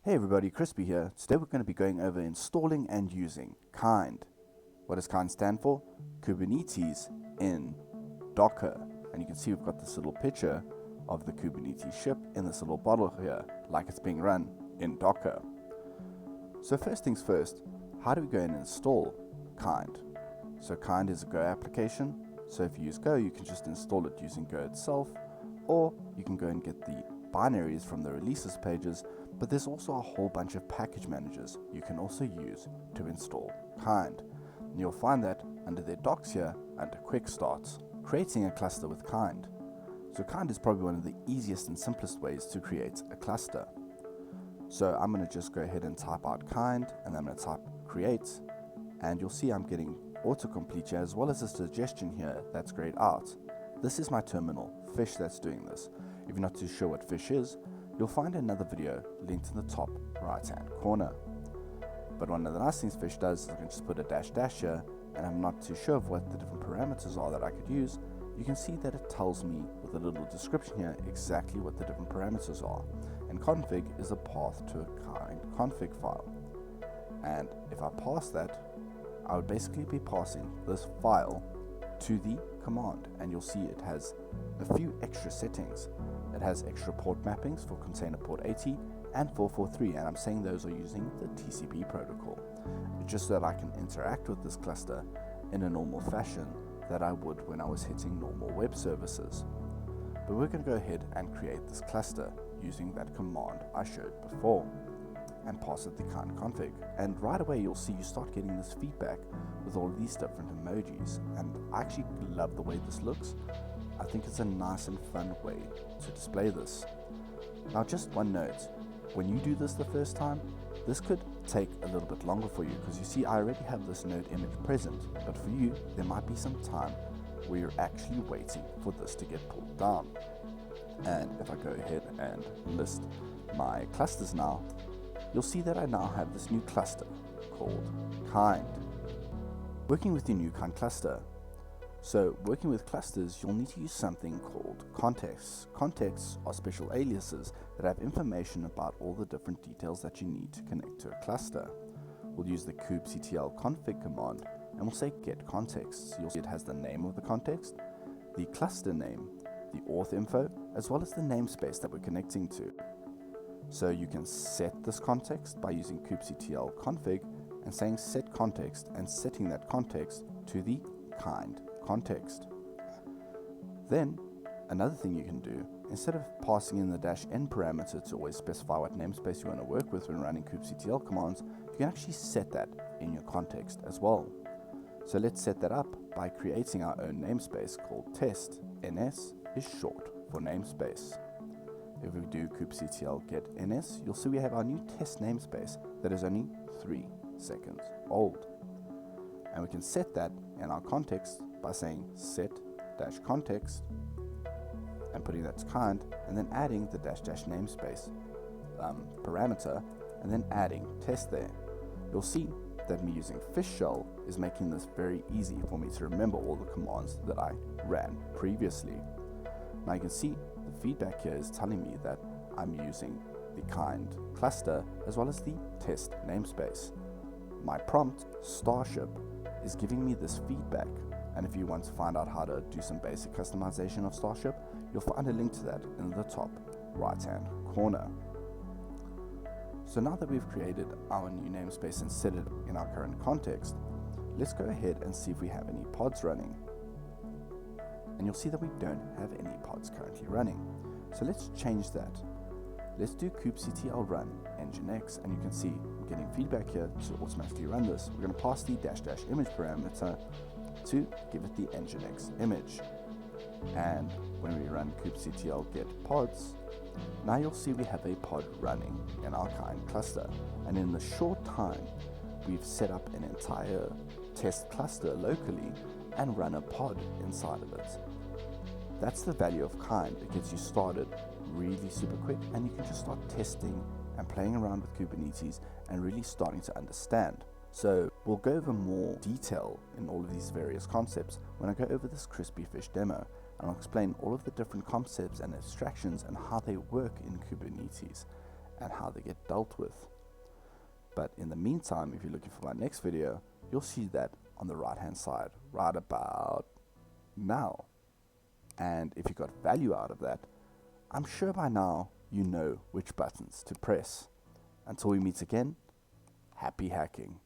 Hey everybody, Crispy here. Today we're going to be going over installing and using Kind. What does Kind stand for? Kubernetes in Docker. And you can see we've got this little picture of the Kubernetes ship in this little bottle here, like it's being run in Docker. So first things first, how do we go and install Kind? So Kind is a Go application. So if you use Go, you can just install it using Go itself, or you can go and get the binaries from the releases pages. But there's also a whole bunch of package managers you can also use to install Kind. And you'll find that under their docs here, under Quick Starts, creating a cluster with Kind. So Kind is probably one of the easiest and simplest ways to create a cluster. So I'm going to just go ahead and type out Kind, and then I'm going to type create, and you'll see I'm getting autocomplete here, as well as a suggestion here that's grayed out. This is my terminal, Fish, that's doing this. If you're not too sure what Fish is, you'll find another video linked in the top right hand corner. But one of the nice things Fish does is I can just put a dash here, and I'm not too sure of what the different parameters are that I could use. You can see that it tells me with a little description here exactly what the different parameters are. And config is a path to a Kind config file. And if I pass that, I would basically be passing this file to the command, and you'll see it has a few extra settings. It has extra port mappings for container port 80 and 443, and I'm saying those are using the TCP protocol, just so that I can interact with this cluster in a normal fashion that I would when I was hitting normal web services. But we're going to go ahead and create this cluster using that command I showed before and pass it the Kind config. And right away you'll see you start getting this feedback with all of these different emojis, and I actually love the way this looks. I think it's a nice and fun way to display this. Now just one note, when you do this the first time, this could take a little bit longer for you, because you see I already have this node image present, but for you there might be some time where you're actually waiting for this to get pulled down. And if I go ahead and list my clusters now, you'll see that I now have this new cluster called Kind. Working with your new Kind cluster. So working with clusters, you'll need to use something called contexts. Contexts are special aliases that have information about all the different details that you need to connect to a cluster. We'll use the kubectl config command, and we'll say get contexts. You'll see it has the name of the context, the cluster name, the auth info, as well as the namespace that we're connecting to. So you can set this context by using kubectl config and saying set context, and setting that context to the Kind context. Then another thing you can do, instead of passing in the -n parameter to always specify what namespace you want to work with when running kubectl commands, you can actually set that in your context as well. So let's set that up by creating our own namespace called test. ns is short for namespace. If we do kubectl get ns, you'll see we have our new test namespace that is only 3 seconds old. And we can set that in our context by saying set-context and putting that to Kind, and then adding the -- namespace parameter, and then adding test there. You'll see that me using Fish shell is making this very easy for me to remember all the commands that I ran previously. Now you can see the feedback here is telling me that I'm using the Kind cluster as well as the test namespace. My prompt, Starship, is giving me this feedback, and if you want to find out how to do some basic customization of Starship, you'll find a link to that in the top right hand corner. So now that we've created our new namespace and set it in our current context, let's go ahead and see if we have any pods running. And you'll see that we don't have any pods currently running. So let's change that. Let's do kubectl run nginx, and you can see we're getting feedback here to automatically run this. We're going to pass the -- image parameter to give it the nginx image. And when we run kubectl get pods, now you'll see we have a pod running in our Kind cluster. And in the short time, we've set up an entire test cluster locally and run a pod inside of it. That's the value of Kind. It gets you started really super quick, and you can just start testing and playing around with Kubernetes and really starting to understand. So we'll go over more detail in all of these various concepts when I go over this CrispyFish demo, and I'll explain all of the different concepts and abstractions and how they work in Kubernetes. and how they get dealt with. But in the meantime, if you're looking for my next video, you'll see that on the right hand side right about now. And if you got value out of that, I'm sure by now you know which buttons to press. Until we meet again, happy hacking.